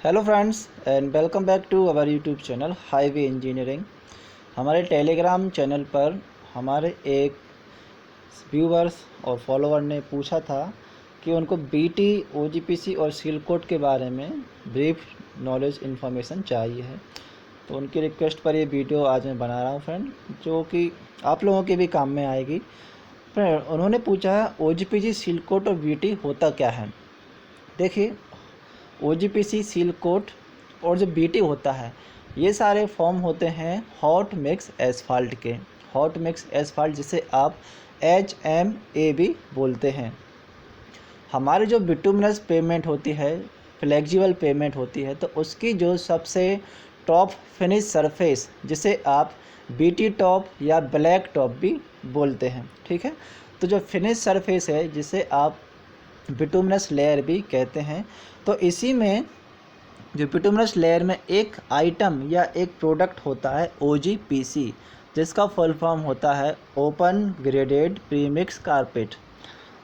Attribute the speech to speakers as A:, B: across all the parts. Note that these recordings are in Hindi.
A: Hello friends and welcome back to our YouTube channel highway engineering. हमारे टेलीग्राम चैनल पर हमारे एक व्यूवर्स और फॉलोअर ने पूछा था कि उनको बीटी, ओजीपीसी और सील कोड के बारे में ब्रीफ नॉलेज इन्फॉर्मेशन चाहिए है। तो उनकी रिक्वेस्ट पर ये वीडियो आज मैं बना रहा हूँ फ्रेंड, जो कि आप लोगों के भी काम में आएगी। फ्रेंड, उन्होंने पूछा है ओजीपीसी, सील कोड और बीटी होता क्या है। देखिए, ओजीपीसी, सील कोट और जो बीटी होता है, ये सारे फॉर्म होते हैं हॉट मिक्स एसफाल्ट के। हॉट मिक्स एसफाल्ट जिसे आप HMA भी बोलते हैं। हमारी जो बिटुमिनस पेमेंट होती है, फ्लेक्सिबल पेमेंट होती है, तो उसकी जो सबसे टॉप फिनिश सरफेस जिसे आप बीटी टॉप या ब्लैक टॉप भी बोलते हैं, ठीक है। तो जो फिनिश सरफेस है जिसे आप बिटुमिनस लेयर भी कहते हैं, तो इसी में जो बिटुमिनस लेयर में एक आइटम या एक प्रोडक्ट होता है OGPC, जिसका फुल फॉर्म होता है ओपन ग्रेडेड प्रीमिक्स कारपेट।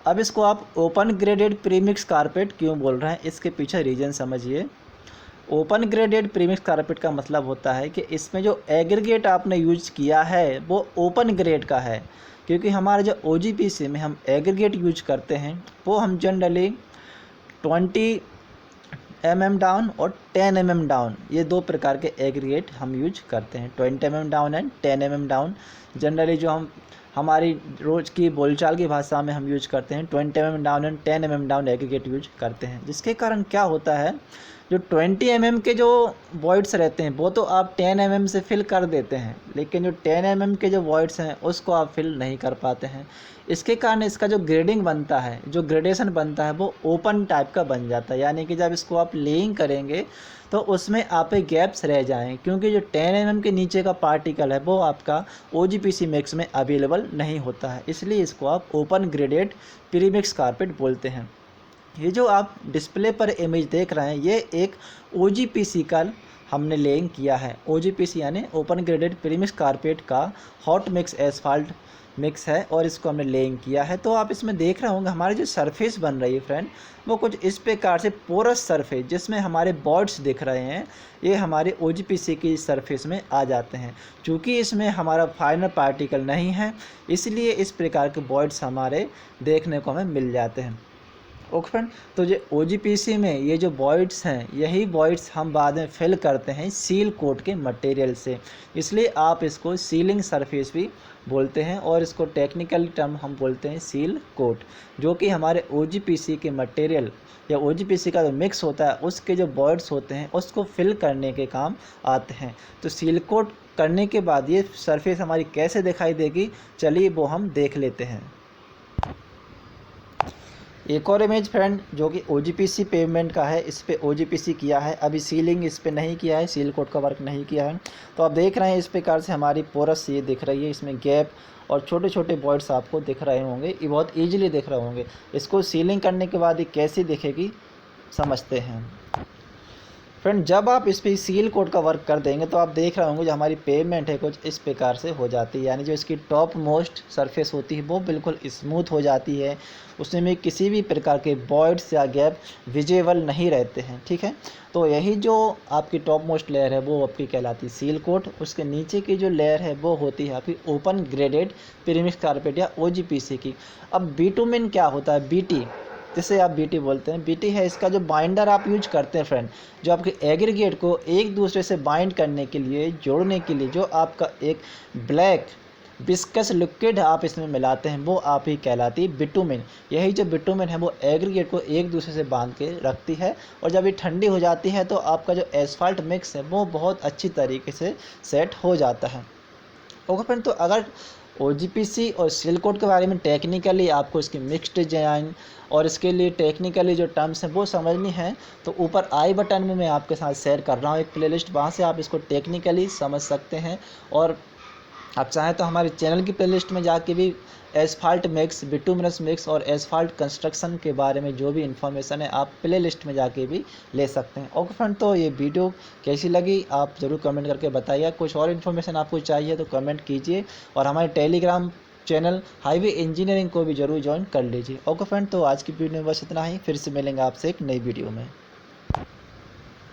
A: अब इसको आप ओपन ग्रेडेड प्रीमिक्स कारपेट क्यों बोल रहे हैं, इसके पीछे रीज़न समझिए। ओपन ग्रेडेड प्रीमिक्स कारपेट का मतलब होता है कि इसमें जो एग्रीगेट आपने यूज किया है वो ओपन ग्रेड का है, क्योंकि हमारे जो OGPC में हम एग्रीगेट यूज करते हैं वो हम जनरली 20 mm डाउन और 10 mm डाउन, ये दो प्रकार के एग्रीगेट हम यूज करते हैं। 20 mm down and 10 mm down generally जो हम हमारी रोज़ की बोलचाल की भाषा में हम यूज करते हैं। 20 mm down and 10 mm down aggregate use करते हैं, जिसके कारण क्या होता है, जो 20 mm के जो वॉइड्स रहते हैं वो तो आप 10 mm से फिल कर देते हैं, लेकिन जो 10 mm के जो वॉइड्स हैं उसको आप फिल नहीं कर पाते हैं। इसके कारण इसका जो ग्रेडिंग बनता है, जो ग्रेडेशन बनता है, वो ओपन टाइप का बन जाता है। यानी कि जब इसको आप लेइंग करेंगे तो उसमें आप गैप्स रह जाएँ, क्योंकि जो 10 mm के नीचे का पार्टिकल है वो आपका OGPC मिक्स में अवेलेबल नहीं होता है, इसलिए इसको आप ओपन ग्रेडेड प्रीमिक्स कारपेट बोलते हैं। ये जो आप डिस्प्ले पर इमेज देख रहे हैं, ये एक OGPC का हमने लेइंग किया है। OGPC यानी ओपन ग्रेडेड प्रीमिक्स कारपेट का हॉट मिक्स एसफाल्ट मिक्स है और इसको हमने लेइंग किया है। तो आप इसमें देख रहे होंगे हमारी जो सरफेस बन रही है फ्रेंड, वो कुछ इस प्रकार से पोरस सरफेस, जिसमें हमारे बॉर्ड्स दिख रहे हैं, ये हमारे OGPC की सरफेस में आ जाते हैं। चूँकि इसमें हमारा फाइनल पार्टिकल नहीं है, इसलिए इस प्रकार के बॉर्ड्स हमारे देखने को हमें मिल जाते हैं। ओके फ्रेंड, तो जो OGPC में ये जो वॉइड्स हैं, यही वॉइड्स हम बाद में फिल करते हैं सील कोट के मटेरियल से, इसलिए आप इसको सीलिंग सरफेस भी बोलते हैं और इसको टेक्निकल टर्म हम बोलते हैं सील कोट, जो कि हमारे OGPC के मटेरियल या OGPC का जो मिक्स होता है उसके जो वॉइड्स होते हैं उसको फिल करने के काम आते हैं। तो सील कोट करने के बाद ये सरफेस हमारी कैसे दिखाई देगी, चलिए वो हम देख लेते हैं। एक और इमेज फ्रेंड जो कि OGPC पेमेंट का है, इस पे OGPC किया है, अभी सीलिंग इस पे नहीं किया है, सील कोट का वर्क नहीं किया है। तो आप देख रहे हैं इस प्रकार से हमारी पोरस ये दिख रही है, इसमें गैप और छोटे छोटे बॉइड्स आपको दिख रहे होंगे, ये बहुत ईजिली दिख रहे होंगे। इसको सीलिंग करने के बाद ये कैसी दिखेगी समझते हैं फ्रेंड। जब आप इस पर सील कोट का वर्क कर देंगे तो आप देख रहे होंगे जो हमारी पेमेंट है कुछ इस प्रकार से हो जाती है, यानी जो इसकी टॉप मोस्ट सरफेस होती है वो बिल्कुल स्मूथ हो जाती है, उसमें किसी भी प्रकार के बॉइड्स या गैप विजिबल नहीं रहते हैं, ठीक है। तो यही जो आपकी टॉप मोस्ट लेयर है वो आपकी कहलाती है सील कोट। उसके नीचे की जो लेयर है वो होती है आपकी ओपन ग्रेडेड प्रीमिक्स कारपेट या OGPC की। अब बिटुमिन क्या होता है, BT जिसे आप BT बोलते हैं, BT है इसका जो बाइंडर आप यूज करते हैं फ्रेंड, जो आपके एग्रीगेट को एक दूसरे से बाइंड करने के लिए, जोड़ने के लिए, जो आपका एक ब्लैक विस्कस लिक्विड आप इसमें मिलाते हैं, वो आप ही कहलाती है बिटुमिन। यही जो बिटुमिन है वो एग्रीगेट को एक दूसरे से बांध के रखती है, और जब ये ठंडी हो जाती है तो आपका जो एसफाल्ट मिक्स है वो बहुत अच्छी तरीके से सेट हो जाता है। ओके फ्रेंड, तो अगर OGPC और सील कोट के बारे में टेक्निकली आपको इसकी मिक्स्ड डिजाइन और इसके लिए टेक्निकली जो टर्म्स हैं वो समझनी है, तो ऊपर आई बटन में मैं आपके साथ शेयर कर रहा हूँ एक प्लेलिस्ट, वहाँ से आप इसको टेक्निकली समझ सकते हैं। और आप चाहें तो हमारे चैनल की प्लेलिस्ट में जाके भी एसफाल्ट मिक्स, बिटुमिनस मिक्स और एसफाल्ट कंस्ट्रक्शन के बारे में जो भी इन्फॉर्मेशन है आप प्लेलिस्ट में जाके भी ले सकते हैं। ओके फ्रेंड, तो ये वीडियो कैसी लगी आप ज़रूर कमेंट करके बताइए। कुछ और इन्फॉर्मेशन आपको चाहिए तो कमेंट कीजिए, और हमारे टेलीग्राम चैनल हाईवे इंजीनियरिंग को भी ज़रूर ज्वाइन कर लीजिए। ओके फ्रेंड, तो आज की वीडियो में बस इतना ही, फिर से मिलेंगे आपसे एक नई वीडियो में।